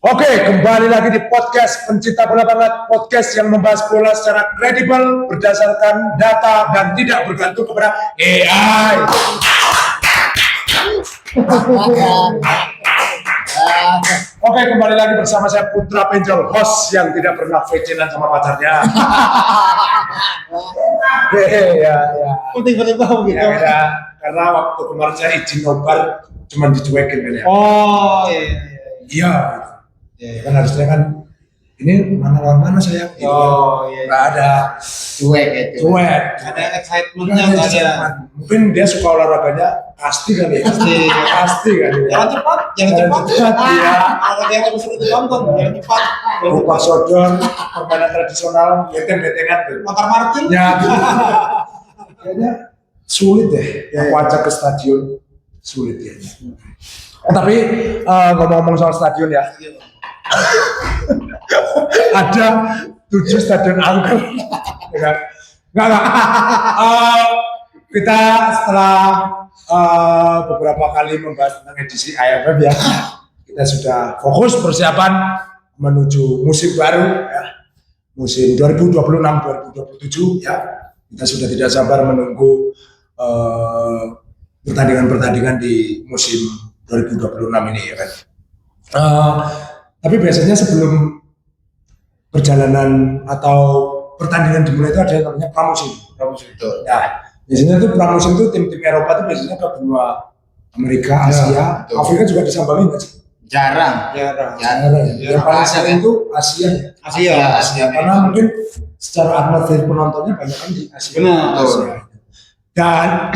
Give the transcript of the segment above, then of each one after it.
Oke, kembali lagi di podcast Pencinta Bola Banget, podcast yang membahas bola secara kredibel berdasarkan data dan tidak bergantung kepada AI. Oke, kembali lagi bersama saya Putra Penjol, host yang tidak pernah VC-an sama pacarnya. Ya. Tiba-tiba gitu. Ya, karena waktu kemarin saya izin nobar, cuma dicuekin kan ya. Oh iya. Iya. Ya, kan harusnya kan ini mana lawan mana saya gitu. Oh iya. Nggak ada Cuek gitu. cuek. Ada excitementnya nggak ada. Mungkin dia suka olahraganya pasti kali ya. Pasti kan ya. Jangan cepat. Iya. Kalau dia nggak bisa ditonton, jangan cepat. Rupa sodor, permainan tradisional, beteng-betengan tuh. Motor Martin. Ya. Kayaknya sulit deh. Aku ajak ke stadion sulit ya. Tapi ngomong-ngomong soal stadion ya. Ada 7 stadion angker. Enggak. Kita setelah beberapa kali membahas tentang edisi AFF ya, kita sudah fokus persiapan menuju musim baru ya. Musim 2026-2027 ya. Kita sudah tidak sabar menunggu pertandingan-pertandingan di musim 2026 ini ya kan. Tapi biasanya sebelum perjalanan atau pertandingan dimulai itu ada yang namanya pramusim. Betul. Ya, biasanya itu pramusim itu tim-tim Eropa itu biasanya ke benua Amerika, Asia, betul. Afrika juga disambangi nggak sih? Jarang. Jarang. Yang paling sering itu Asia ya. Asia. Karena mungkin secara atmosfer penontonnya banyak kan di Asia. Benar. Asia. Dan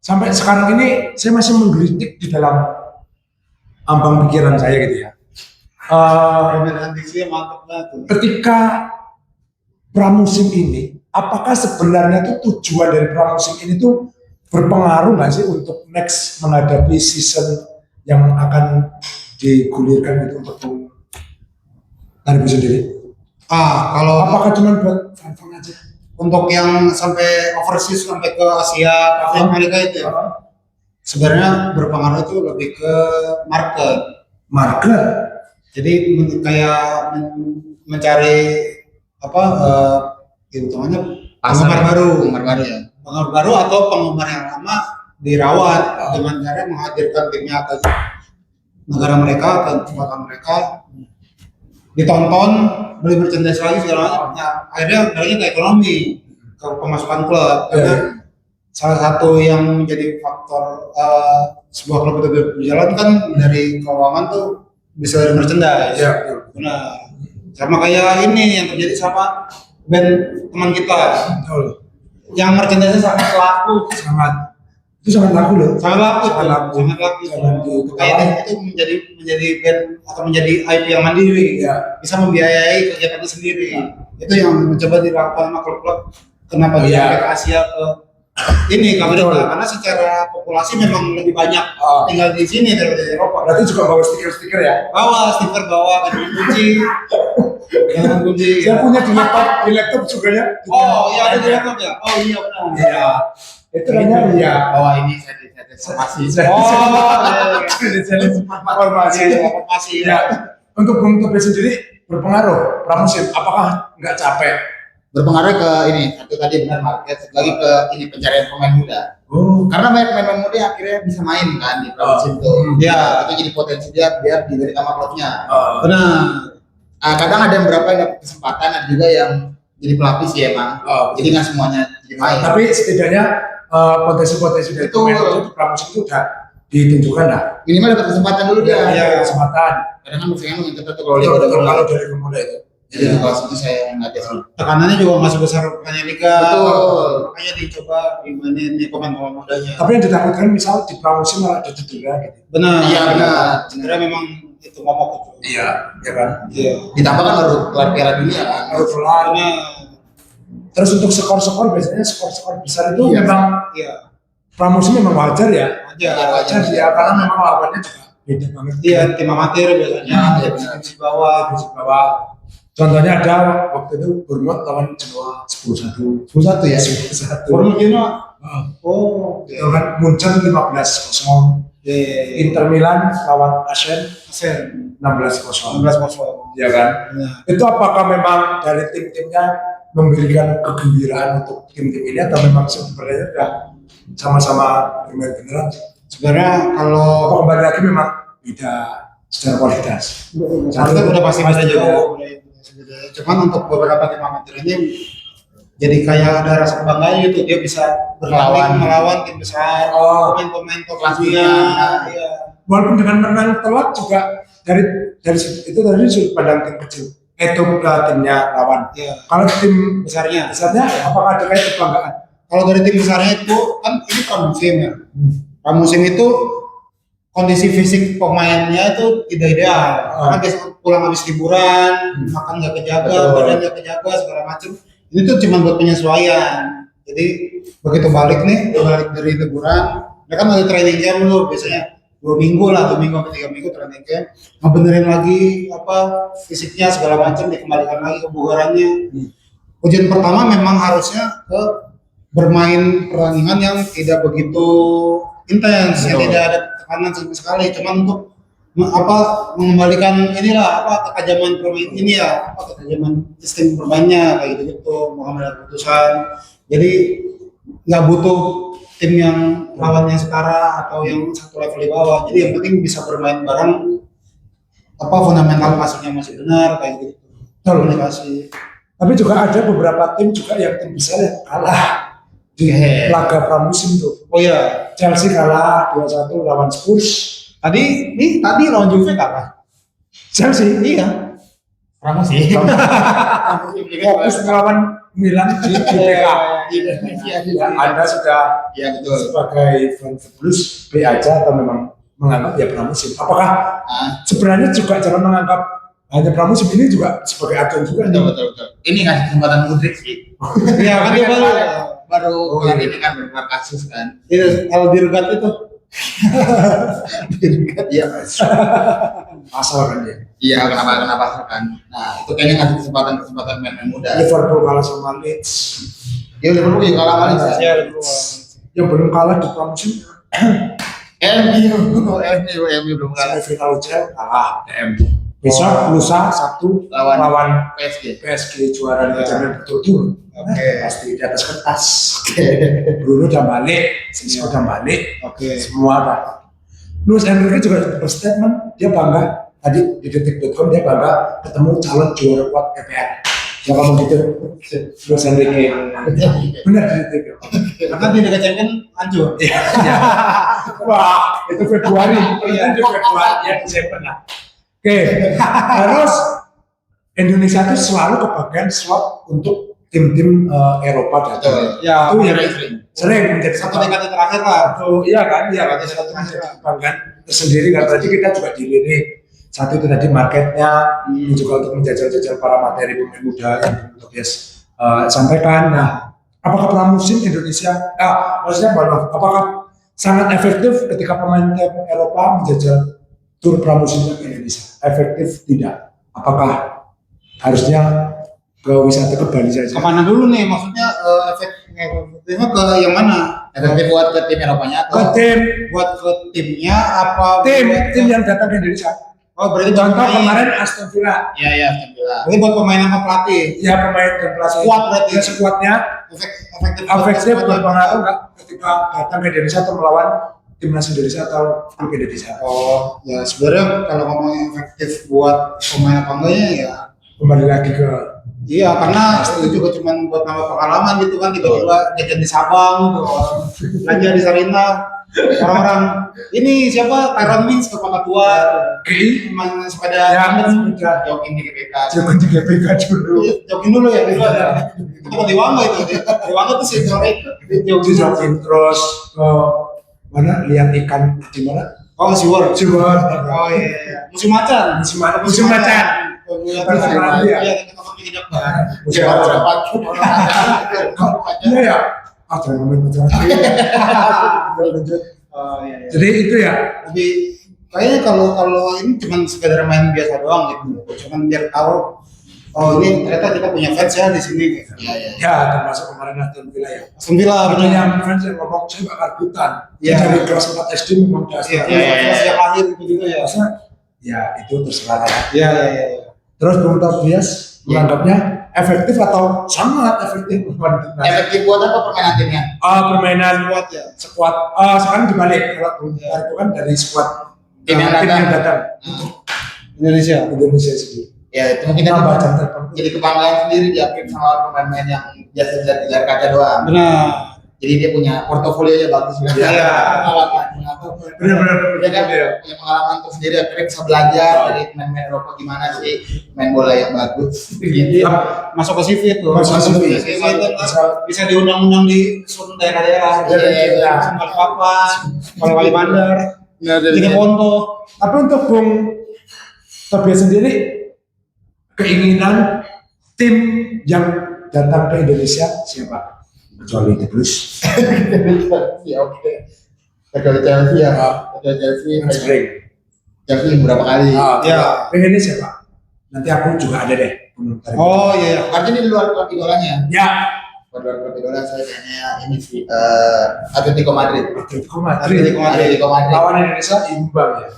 sampai sekarang ini saya masih menggelitik di dalam ambang pikiran saya gitu ya. Ambisinya mantap banget. Ketika pramusim ini, apakah sebenarnya tuh tujuan dari pramusim ini tuh berpengaruh nggak sih untuk next menghadapi season yang akan digulirkan itu untuk Taribo sendiri? Kalau Apakah cuma buat fun-fun aja? untuk yang sampai overseas sampai ke Asia, ke Amerika itu ya, sebenarnya berpengaruh itu lebih ke market. Jadi kayak mencari apa hitungannya penggemar baru ya. Penggemar baru atau penggemar yang lama dirawat dengan cara menghadirkan timnya ke negara mereka, ke tempat mereka, ditonton, beli merchandise lagi segala macam. Nah, akhirnya balikin ke ekonomi, ke pemasukan klub. Karena salah satu yang menjadi faktor sebuah klub itu berjalan kan dari keuangan tuh bisa dari merchandise. Iya. Benar. Sama kayak ini yang terjadi sama band teman kita. Betul. Yang merchandise sangat laku. Itu sangat laku loh. Sangat laku. Jangan Kayak itu menjadi band atau menjadi IP yang mandiri. Iya. Bisa membiayai kegiatannya sendiri. Itu yang mencoba dilakukan sama klub-klub. Kenapa dia ke Asia ke ini Amerika? Karena secara populasi memang lebih banyak tinggal di sini daripada di Eropa. Berarti juga bawa stiker-stiker ya? Bawa stiker, bawa kunci. Saya punya di laptop juga ya. Oh iya, ada di laptop ya? Oh iya benar. Iya. Itu namanya iya. Bahwa ini saya informasi. Informasi. Ya. Untuk Bung Tobi sendiri berpengaruh pramusim. Apakah nggak capek? Berpengaruh ke ini, satu tadi benar market, satu lagi ke ini pencarian pemain muda. Karena pemain muda akhirnya bisa main kan di pramusim itu. Ya. Itu jadi potensi dia biar diberi sama klubnya. Benar. Kadang ada beberapa yang dapat kesempatan, ada juga yang jadi pelapis ya emang. Jadi nggak semuanya jadi main. Tapi setidaknya potensi-potensi dari pemain itu di pramusim itu udah ditunjukkan lah. Minimal dapat kesempatan dulu dia. Iya, kesempatan. Kadang kan musuhnya menginterpret tuh kalau Betul, liga kalau dari pemuda itu. Jadi kalau situ saya nggak ada. Tekanannya juga masih besar hanya liga. Betul. Makanya dicoba dimainin nih pemain-pemain mudanya. Tapi yang ditakutkan misal di pramusim malah ada cedera gitu. Benar. Iya, benar. Sebenarnya memang itu momok itu. Iya, ya kan. Iya. Ditambah kan baru keluar Piala Dunia kan. Harus keluar. Karena Terus untuk skor-skor biasanya skor-skor besar itu Iya. memang iya pramusim memang wajar ya. aja. Wajar ya karena memang lawannya juga beda banget. Iya, tim amatir biasanya. Iya, Tim di bawah. Di bawah. Contohnya ada waktu itu Bournemouth lawan Genoa 10-1. 11 ya. 11-1. Bournemouth Genoa. Ah, Oh, itu kan Munchen 15-0. Inter Milan lawan Asen Asen 16-0. 16-0. Ya kan? Nah, Itu apakah memang dari tim-timnya memberikan kegembiraan untuk tim-tim ini atau memang sebenarnya udah sama-sama bermain beneran? sebenarnya Apa kalau kembali lagi memang beda secara kualitas? Satu udah pasti Pasti beda beda. jauh. Cuman untuk beberapa tim amatir ini jadi kayak ada rasa kebanggaan gitu, dia bisa melawan tim besar, Oh. pemain-pemain top Kelas dunia. dunia. Iya. Walaupun dengan menang telak juga dari itu dari sudut pandang tim kecil itu ke timnya lawan. Iya. Kalau tim Besarnya. besarnya apakah ada kayak kebanggaan? Kalau dari tim besarnya itu kan ini pramusim ya. Pramusim itu kondisi fisik pemainnya itu tidak ideal. Karena biasa pulang habis liburan, makan nggak kejaga, Betul. badan nggak kejaga segala macam. Ini tuh cuma buat penyesuaian. Jadi begitu balik dari liburan, mereka kan lagi training camp dulu biasanya 2 minggu lah, 2 minggu sampai 3 minggu training camp, ngebenerin lagi fisiknya segala macam, dikembalikan lagi kebugarannya. Ujian pertama memang harusnya ke bermain pertandingan yang tidak begitu intens, yang tidak ada tekanan sama sekali, cuman untuk mengembalikan ketajaman bermain ini ya, ketajaman sistem bermainnya kayak gitu mengambil keputusan. Jadi nggak butuh tim yang lawannya setara atau yang satu level di bawah. Jadi yang penting bisa bermain bareng, fundamental passingnya masih benar kayak gitu. Komunikasi. Tapi juga ada beberapa tim juga yang tim besar yang kalah di laga pramusim tuh. Oh iya, Chelsea kalah 2-1 lawan Spurs. tadi lawan Juve kalah. Chelsea Iya. Pramusim. fokus melawan Milan di BK. Iya. Anda sudah Iya betul. sebagai fans Blues B aja atau memang menganggap ya pramusim? Apakah Ah, sebenarnya juga jangan menganggap hanya pramusim ini juga sebagai acuan juga betul nih? betul. Ini ngasih kesempatan Mudrik sih. Iya kan dia baru Oh, keluar iya. ini kan beberapa kasus kan. itu kalau diregat itu. Iya. Asal kan ya. Iya kenapa kan. Nah itu kayaknya ngasih kesempatan main muda. Liverpool kalah sama Leeds. Ya Liverpool juga kalah kali ya. Iya, Yang belum kalah di pramusim MU belum kalah. semifinal UCL kalah DM. Besok lusa Sabtu Lawan lawan PSG. PSG juara Liga Champions betul-betul. Oke. Pasti di atas kertas. Bruno udah balik, Sisco udah balik, Oke. semua ada. Luis Enrique juga berstatement, dia bangga tadi di detik.com dia bangga ketemu calon juara kuat EPL. Yang ngomong gitu, Luis Enrique. Benar di detik.com. Karena di Liga Champions hancur. Iya. Wah, itu Februari. Itu Februari ya Desember lah. Oke, terus Indonesia itu selalu kebagian slot untuk tim-tim Eropa datang. Ya, itu yang sering. sering menjadi satu dekade terakhir lah. Satu, iya kan, iya kan, satu kebanggaan tersendiri kan. Tadi kita juga dilirik. Satu itu tadi marketnya, ini juga untuk menjajal-jajal para materi pemain muda yang untuk Yes sampaikan. Nah, apakah pramusim Indonesia, maksudnya apakah sangat efektif ketika pemain tim Eropa menjajal tur pramusimnya ke Indonesia? Efektif tidak? Apakah harusnya ke wisata ke Bali saja? Kemana dulu nih? Maksudnya efektifnya ke yang mana? Efektif buat ke tim Eropanya Ke atau tim, Buat ke timnya apa? tim yang datang ke Indonesia. Oh berarti Contoh pemain. kemarin Aston Villa, Iya alhamdulillah. Berarti buat pemain sama pelatih. ya pemain dan pelatih. Squad berarti. Ya sekuatnya Efektif. efektif berpengaruh nggak ketika datang ke Indonesia atau melawan timnas Indonesia atau klub Indonesia? Oh ya sebenarnya kalau ngomong efektif buat pemain apa enggaknya ya Kembali lagi ke iya karena itu juga cuma buat nambah pengalaman gitu kan tiba-tiba jajan di Sabang belanja di Sarinah orang-orang ini siapa Tyron Mings ke Kota Tua GI main sepeda yang sudah Jokin di GBK. jago di GPK dulu. jogging dulu ya dulu ada itu ke Dewangga itu Dewangga tuh sih sore jogging Jogging terus ke mana lihat ikan di mana? oh si World Coba oh iya musim macan musim macan. Iya, Iya. kita pergi jejak. Musim macan. Iya ya. Ah jangan ngomongin macam-macam. Lanjut. Oh iya. Jadi itu ya. Lebih kayaknya kalau ini cuma sekedar main biasa doang gitu. Cuman biar tahu Oh ini ternyata kita punya fans ya di sini. Iya, iya. Ya, termasuk kemarin Aston Villa ya. Aston Villa Ada benar. yang fans yang ngomong saya bakal rebutan. Iya. Dari kelas 4 SD memang di Aston Iya, Villa. kelas yang lahir itu juga ya. Maksudnya, ya itu terserah lah. Iya, iya, iya. Terus Bung Tobias menganggapnya efektif atau sangat efektif membantu timnas. Efektif buat apa permainan timnya? Permainan Kuat ya. squad sekarang dibalik kalau Bung Tobias itu kan dari squad Tim yang datang. Indonesia. Indonesia sendiri. Ya itu mungkin Tambah jam terbang. jadi kebanggaan sendiri diakui sama pemain-pemain yang biasa di layar kaca doang. Benar. Jadi dia punya portofolionya bagus. Iya. Benar-benar. Dia kan punya pengalaman tersendiri, akhirnya bisa belajar dari pemain-pemain Eropa gimana sih main bola yang bagus. Gitu. Masuk ke CV itu. Masuk ke CV. CV itu bisa diundang-undang di seluruh daerah-daerah. Iya. Balikpapan, Wali Mandar, Jadi Ponto. Tapi untuk Bung Tobias sendiri, keinginan tim yang datang ke Indonesia siapa? Kecuali The Blues. Ya oke. Kecuali Chelsea ya. Kecuali Chelsea. Sering. Chelsea beberapa kali. Ya. Pengennya siapa? Nanti aku juga ada deh. Oh iya. Artinya di luar klub idolanya. Ya. Di luar klub idola saya kayaknya ini sih Atletico Madrid. Atletico Madrid. Atletico Madrid. Lawan Indonesia imbang ya.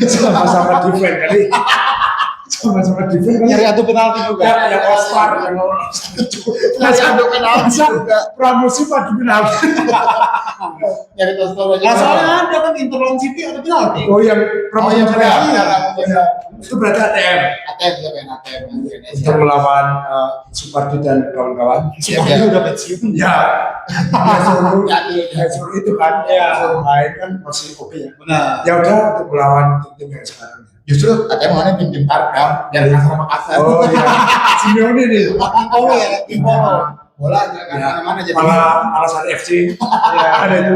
Sama-sama defend kali. Sama-sama defend kali. Nyari adu penalti juga. Ya, yang Oscar, yang Masih ada penalti juga. Pramusim adu penalti. Nyari Tostolo Nah, soalnya ada kan Inter lawan City ada penalti. Oh yang pramusim Oh, saya. iya. Iya. Itu berarti ATM ATM siapa yang ATM untuk melawan Supardi dan kawan-kawan. Supardi udah pensiun. Ya, suruh Ya, suruh itu kan, Ya. suruh main kan masih oke ya. Benar. Ya udah untuk melawan tim-tim yang sekarang. Justru ATM mana tim-tim Tarkam dan Kasar Makassar. Oh iya, Simeone nih. Oh ya, Timo. Bola jangan mana jadi. Alasan FC. Ya, ada itu.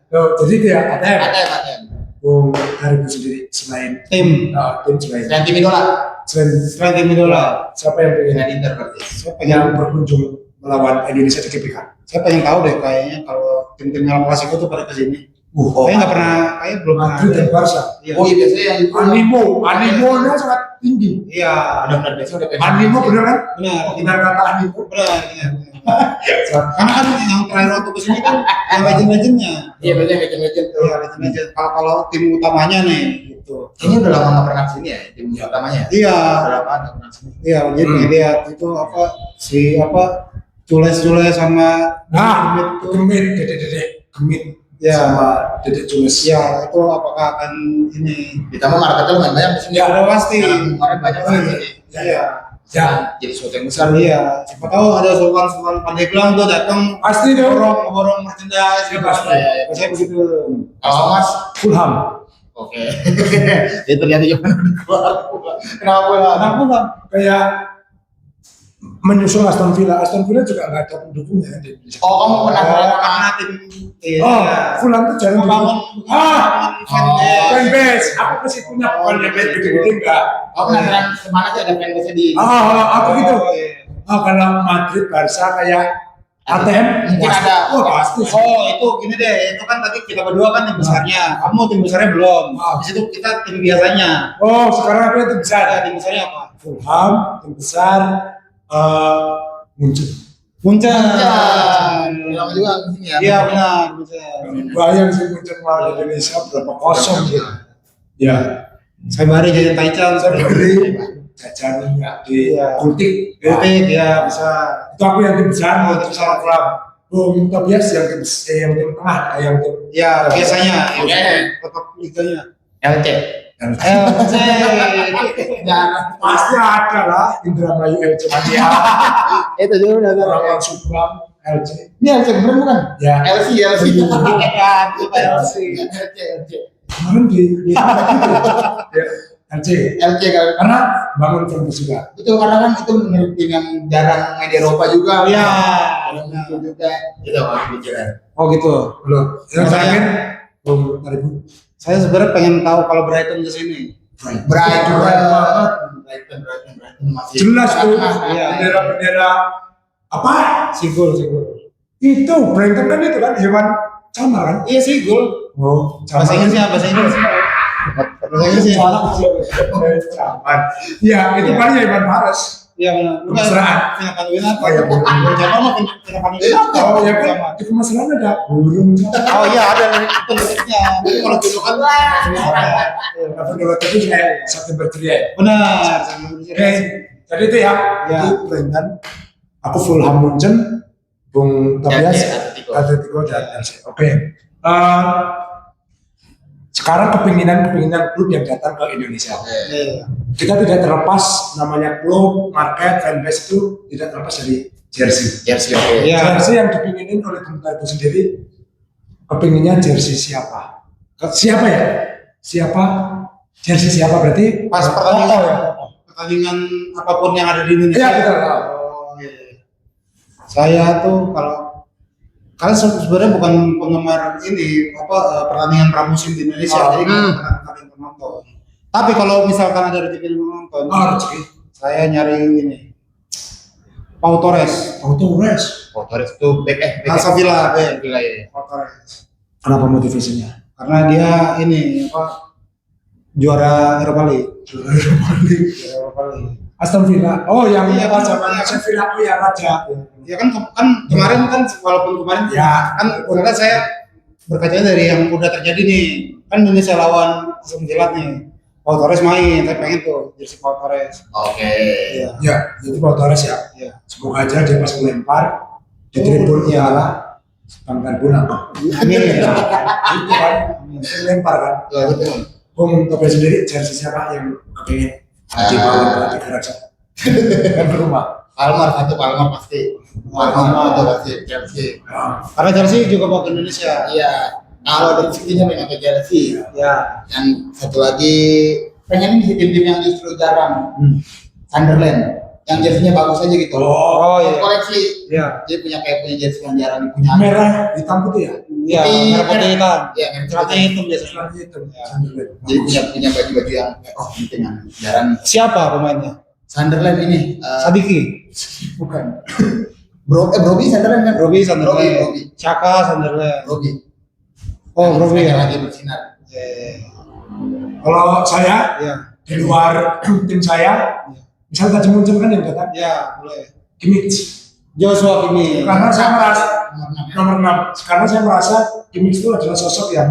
Tuh, jadi dia ATM. ATM. Bung Haribu sendiri selain Tim. tim selain Dan tim idola. selain Tim idola. siapa yang pengen Dan Inter berarti. Saya yang pengen, berkunjung melawan Indonesia di GBK? saya pengen tahu deh kayaknya kalau tim-tim yang klasik itu pada kesini. Oh, Kayaknya nggak pernah, kayaknya belum pernah. Madrid dan Barca. Iya. Oh iya biasanya yang itu. Animonya sangat tinggi. Iya. Benar-benar biasanya udah pengen. Animo bener kan? Benar. Kita kata animo. Benar. Iya. Karena kan yang terakhir waktu kesini kan yang legend-legendnya. Iya biasanya legend-legend tuh. Iya, legend-legend. Kalau tim utamanya nih, gitu. Kayaknya udah lama nggak pernah kesini ya tim utamanya. Iya. Udah lama nggak pernah kesini. Iya, jadi lihat itu apa si apa Cules sama Nah, itu. Gemit, Dede Gemit Ya. sama Dede Jules. Ya, itu apakah akan ini? Ditambah marketnya lumayan banyak di sini. Ya, udah pasti. Kemarin banyak banget ini. Iya. Ya, Jadi sesuatu yang besar. Iya, siapa tahu ada Sultan Pandeglang tuh datang pasti dong. borong merchandise gitu. Pasti. Iya, iya. Saya begitu. Kalau Mas, Fulham. oke. Dia ternyata juga keluar. Kenapa bola? Kenapa Bang? Kayak menyusul Aston Villa. Aston Villa juga nggak ada pendukungnya di Indonesia. Oh, kamu pernah Karena tim Oh, Fulham tuh jarang membangun fanbase. Aku masih punya bukan yang gede-gede enggak. Kamu penasaran kemana sih ada fanbase di? Aku gitu. Oh, Kalau Madrid, Barca kayak ATM Mungkin pasti. ada. Oh, pasti. itu gini deh, itu kan tadi kita berdua kan tim besarnya, kamu tim besarnya belum. Habis itu kita tim biasanya. Oh, sekarang aku itu bisa Ada ada tim besarnya apa? Fulham, tim besar, Munchen. Munchen. Lama juga di sini ya. Iya benar, Munchen. Bayang sih Munchen melawan Indonesia berapa kosong gitu. Ya, Saya baru jajan Taichan, saya beli jajan di Iya. Kultik. Gultik ya bisa. Itu aku yang tim besar, Oh, tim tim besar besar. Fulham. Bung Tobias yang tim tengah, yang tim Ya biasanya, Oke. tetap liganya. LC. LC. Jangan. pasti ada lah Indramayu LC Mania, Itu dulu udah Orang Subang LC. Ini LC beneran bukan? Ya, LC. Ya, itu LC. LC. kemarin di ya, LC. LC kan. Karena bangun kampus juga. Itu karena kan itu menurut tim yang jarang main di Eropa juga. Iya. Jarang muncul juga. Itu kalau pikiran. Oh gitu. Belum. Yang Makanya- terakhir, Bung Haribu. Saya sebenarnya pengen tahu kalau Brighton ke sini. Brighton banget. Brighton masih. Jelas tuh, Iya. bendera-bendera apa? Sigul. Itu Brighton kan itu kan hewan camar kan? Iya Sigul. Oh, Bahasa Inggrisnya Bahasa Inggris. Bahasa Inggrisnya. Camar. Iya, itu Iya. paling ya hewan Paris. Iya benar. Kemesraan. Vina Panduwinata. Oh ya, burung. Jangan mah Vina Panduwinata. Oh ya kan, di kemesraan ada burung. Oh iya ada itu liriknya. Tapi kalau julukan Apa dulu tadi kayak September Ceria. benar. Oke, jadi itu ya, Ya. itu Brendan. Aku Fulham Munchen, Bung Tobias, Atletico. Atletico dan Chelsea. Oke. Sekarang kepinginan klub yang datang ke Indonesia. Iya. Kita tidak terlepas namanya klub, market, fanbase itu tidak terlepas dari jersey. Jersey oke. Iya. Jersey yang dipinginin oleh Bung Taibu sendiri, kepinginnya jersey siapa? Siapa ya? Siapa? Jersey siapa berarti? Pas pertandingan, Oh, ya. pertandingan apapun yang ada di Indonesia. Iya betul. Oh, iya. Saya tuh kalian sebenarnya bukan penggemar ini pertandingan pramusim di Indonesia, Oh, jadi kalian penonton. Tapi kalau misalkan ada rezeki menonton, Oh, rezeki. saya nyari ini Pau Torres, Torres. Oh, Torres itu back. Aston Villa, Villa ya. Pau Torres. Kenapa motivasinya? Karena dia ini juara Europa League. Juara Europa League. Aston Villa. Oh, yang Iya, apa kan, zaman iya, kan. Villa oh ya Raja. Ya kan kemarin kan walaupun kemarin Ya. kan karena saya berkaca dari yang udah terjadi nih, kan Indonesia lawan Aston Villa nih. Pau Torres main, saya pengen tuh jersey Pau Torres. Oke. Iya. Ya, itu Pau Torres ya. Iya. Semoga aja dia pas melempar di tribun Iya. Piala Bangkan Bunang. Amin. Itu kan melempar kan. Betul. Bung Tobias sendiri jersey siapa yang kepingin dibawa ke Raja? Kan ke rumah. Palmer pasti. Palmer itu pasti Chelsea. Ya. Karena jersey juga bawa ke Indonesia. Iya. Kalau dari sisinya memang ke Chelsea. Ya. Yang satu lagi pengen nih tim-tim yang justru jarang. Sunderland. Yang jersinya bagus aja gitu. Oh, iya. Koleksi. Iya. Dia punya jersey yang jarang dipunya. merah hitam putih ya? Iya, merah putih hitam. Iya, Ceratanya hitam biasanya. Merah hitam. Ya. Sunderland. Jadi punya baju-baju yang penting yang jarang. Siapa pemainnya? Sunderland ini Sadiki. Bukan. Broby Sunderland kan? Robi Sunderland. Broby. Chaka Sunderland. Broby. Oh, Broby ya. Lagi bersinar. Kalau saya Iya. di luar tim saya, misal tadi muncul kan yang datang Ya, boleh. Kimmich. Joshua Kimmich. Karena saya merasa Nomor enam ya. nomor 6. Karena saya merasa Kimmich itu adalah sosok yang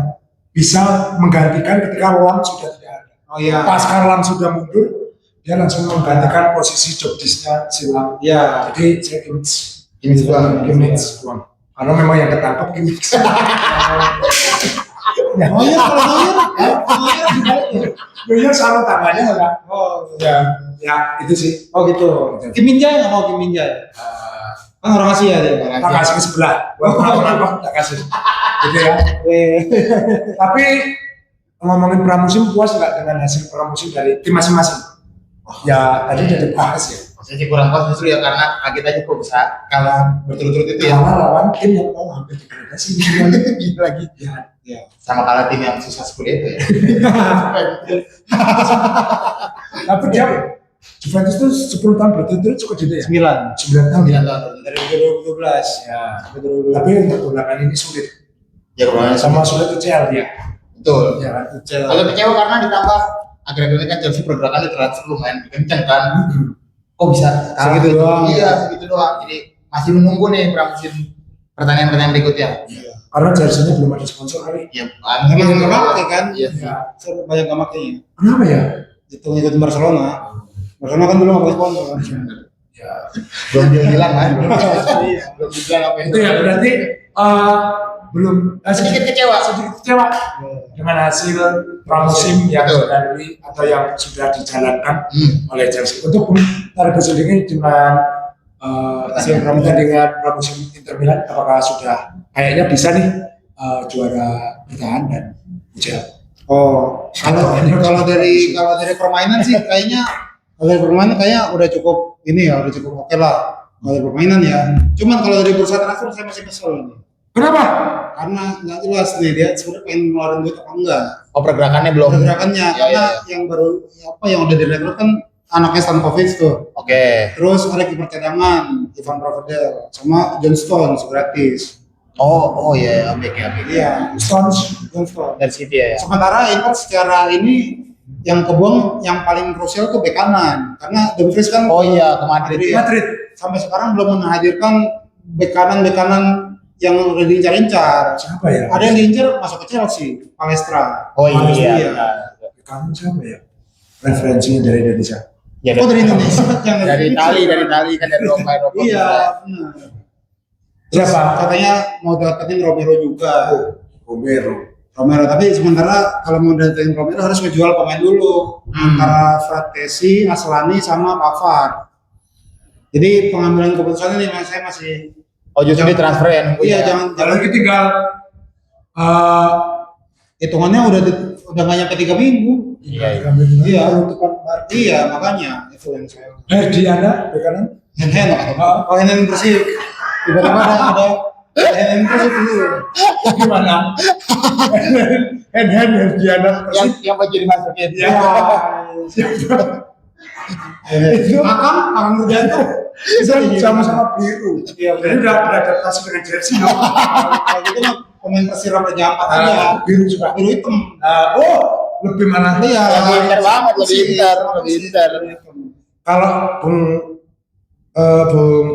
bisa menggantikan ketika Lam sudah tidak ada. Oh iya. Pasca Lam sudah mundur, dia langsung menggantikan posisi job disk-nya si Lam. Iya. Jadi saya Kimmich. Kimmich doang. Kimmich doang. Karena memang yang ketangkep Kimmich. Ya, Oh iya, kalau Neuer gimana? Neuer sama tangannya enggak? Oh, Ya, itu sih. oh gitu. Kim Min Jae nggak mau Kim Min Jae. Kan orang Asia dia. Tak kasih ke sebelah. Walaupun tak kasih. Gitu ya. Tapi ngomongin pramusim puas nggak dengan hasil pramusim dari tim masing-masing? Ya tadi udah dibahas ya. Saya sih kurang puas justru ya karena kaget aja kok bisa kalah berturut-turut itu ya. Karena lawan tim yang mau hampir degradasi gitu lagi. Ya. Sama kalah tim yang susah sekali itu ya. Tapi dia Juventus itu 10 tahun berturut-turut cukup gede ya. 9 9 tahun. 9 tahun. dari 2012. Ya. Sampai 2012. Tapi untuk belakangan ini sulit. Ya kebanyakan Sama sulit UCL ya. betul. Ya kan. Kalau kecewa karena ditambah akhir-akhir ini kan Chelsea pergerakannya transfer lumayan kencang kan. Kok bisa kalah Segitu gitu? doang. Iya, segitu doang. Jadi masih menunggu nih pramusim pertandingan-pertandingan berikutnya. Karena jersey-nya belum ada sponsor kali. Iya, Mungkin nggak pakai kan? Iya. Ya. Banyak nggak pakainya. Kenapa ya? Itu ngikutin Barcelona. Barcelona kan dulu nggak pakai sponsor. Ya. Belum bilang kan. Iya. Belum bilang apa Itu ya berarti belum sedikit kecewa. sedikit kecewa dengan hasil pramusim yang Betul. dilalui atau yang sudah dijalankan Hmm. oleh Chelsea. Untuk target sendiri dengan hasil pertandingan pramusim Inter Milan, apakah sudah kayaknya bisa nih juara bertahan dan UCL? Oh, kalau dari permainan sih kayaknya kalau dari permainan kayaknya udah cukup ini ya, udah cukup oke lah. Kalau dari permainan ya. Cuman kalau dari bursa transfer saya masih kesel nih. Kenapa? Karena nggak jelas nih dia sebenarnya pengen ngeluarin duit apa enggak. Oh, pergerakannya belum. Pergerakannya Ya, karena ya, ya. yang baru yang udah direkrut kan anaknya Stankovic tuh. Oke. Terus ada kiper cadangan Ivan Provedel sama John Stones gratis. Oh iya, oke. Iya, Stones John Stones. Dari City ya. Sementara Inter secara ini yang kebuang yang paling krusial tuh bek kanan karena Dumfries kan Oh iya, ke Madrid. Madrid. Madrid. Sampai sekarang belum menghadirkan bek kanan yang udah diincar-incar. Siapa ya? Ada yang diincar masuk ke Chelsea, Palestra. Oh iya. Iya. benar. Kamu siapa ya? Referensinya dari Indonesia. Ya, Oh dari Indonesia yang dari Itali kan dari Roma. Iya, benar. Siapa? Katanya mau dapetin Romero juga. Romero. Tapi sementara kalau mau dapetin Romero harus ngejual pemain dulu antara Fratesi, Aslani sama Pavard. Jadi pengambilan keputusannya nih saya masih Oh justru di transfer ya? iya jangan Lagi tinggal hitungannya udah nggak nyampe 3 minggu. Iya. Iya. Tepat Maret. Iya makanya itu yang saya. Herdiana, bek kanan. Hen bersih. Tiba-tiba ada Hen bersih dulu. Gimana? Herdiana. Yang baju dimasukin. Ya. Kakang Rudianto. Bisa sama-sama biru. Iya, Jadi udah beradaptasi dengan jersey. Kalau gitu mah pemain Persira Raja Ampat aja. Biru juga. Biru hitam. Oh, lebih mana? Iya. Lebih pintar banget, lebih pintar. Kalau Bung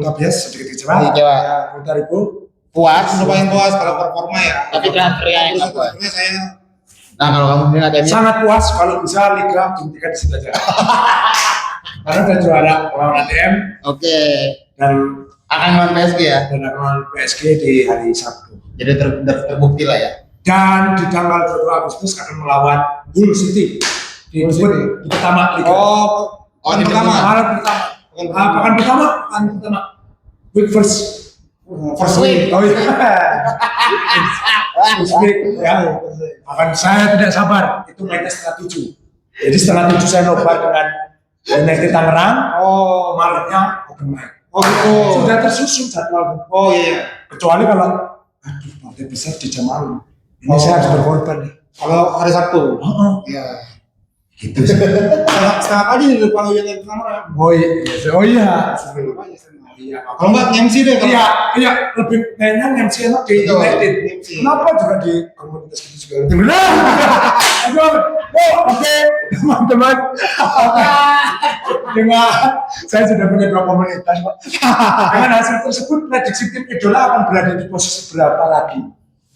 Tobias sedikit kecewa. Kecewa. Bung Taribo Puas. Lumayan puas kalau performa ya. Tapi transfernya yang nggak puas. Transfernya saya Nah kalau kamu sendiri ada sangat puas kalau bisa Liga dihentikan di situ aja. Karena udah juara lawan ATM Oke. dan Akan lawan PSG ya. lawan PSG di hari Sabtu. Jadi terbukti lah ya. Dan di tanggal 22 Agustus akan melawan Hull City di pertama Liga. di di pertama. Malam pertama. Pekan pertama. Week first. First week. Oh iya. First week ya. Saya tidak sabar. Itu mainnya 6:30. Jadi 6:30 saya nobar dengan United Tangerang. Oh, Malamnya open mic. oh gitu. Sudah tersusun jadwal. Oh iya. Kecuali kalau aduh partai besar di jam malam. Ini saya harus berkorban nih. Kalau hari Sabtu. Iya. Gitu sih. Setengah pagi di depan United Tangerang. Oh iya. Iya. Kalau nggak MC deh. Kalau Iya, lebih kayaknya MC enak di Betul, United. MC. Kenapa juga di komunitas gitu juga? Aduh, oke, teman-teman. Dengan saya sudah punya 2 komunitas, Pak. Dengan hasil tersebut, prediksi tim idola akan berada di posisi berapa lagi?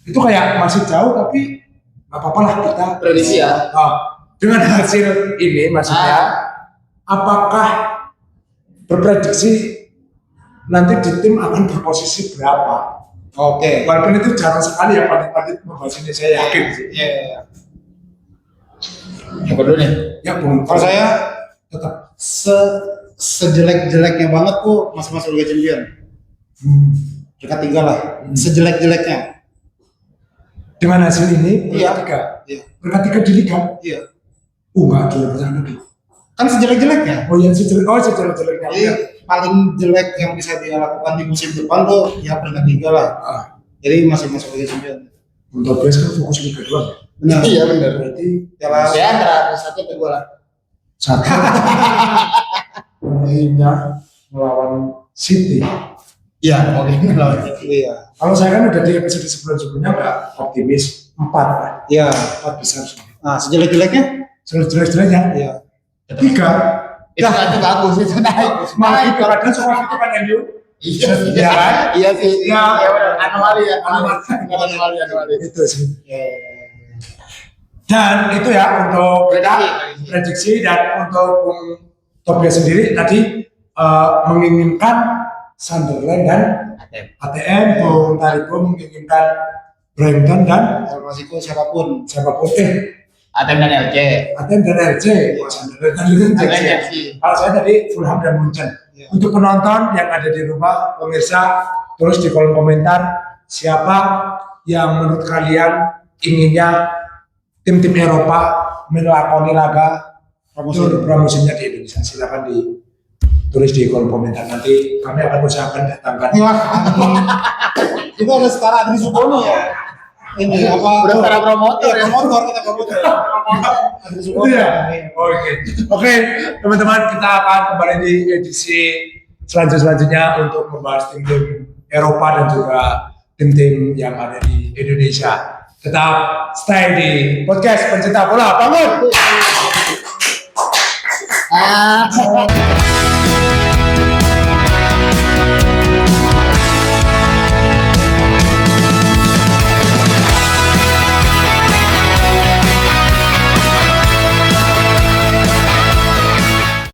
Itu kayak masih jauh, tapi nggak apa-apa lah kita. Prediksi ya. Dengan hasil ini, maksudnya, apakah berprediksi nanti di tim akan berposisi berapa? Oke. Walaupun itu jarang sekali ya pandit-pandit membahas ini, saya yakin sih. Iya. Yang kedua nih. Ya, Bung. Kalau saya tetap sejelek-jeleknya banget tuh masuk Liga Champion. Peringkat 3 lah. Sejelek-jeleknya. Dengan hasil ini, Iya. peringkat 3. Iya. Peringkat 3 di Liga. Iya. Enggak, juara pertama lagi. Kan sejelek-jeleknya. Oh iya, sejelek-jeleknya. Jadi paling jelek yang bisa dia lakukan di musim depan tuh ya peringkat 3 lah. Jadi masih masuk Liga Champion. Untuk base kan fokus Liga 2 ya. Benar. Iya benar. Berarti Piala Ya antara satu ke dua lah. satu mainnya melawan City. Iya. Oke. Iya. Kalau saya kan udah di episode sebelumnya nggak optimis 4 lah. Iya. 4 besar semua. Nah, sejelek-jeleknya? Jelek-jeleknya Iya. 3. Itu bagus itu naik. Malah itu padahal semua itu kan MU. Iya Iya kan? Iya sih. Iya. Iya benar. Anomali ya. Anomali. Itu sih. Dan itu ya untuk prediksi dan untuk Bung Tobias sendiri tadi menginginkan Sunderland dan ATM, Bung Taribo menginginkan Brighton dan Masiko siapapun. siapapun ATM dan LC. ATM dan LC. Sunderland dan LC. Kalau saya tadi Fulham dan Munchen. Ya. Untuk penonton yang ada di rumah, pemirsa, tulis di kolom komentar siapa yang menurut kalian inginnya tim-tim Eropa melakoni laga pramusimnya di Indonesia. Silakan ditulis di kolom komentar, nanti kami akan usahakan datangkan. Itu ada setara Adri Supono ya. Ini apa? Udah para promotor ya. Promotor kita promotor. Adri Itu Supono. ya. Oke, teman-teman, kita akan kembali di edisi selanjutnya untuk membahas tim-tim Eropa dan juga tim-tim yang ada di Indonesia. Tetap stay di podcast Pencinta Bola. Bangun! Ah.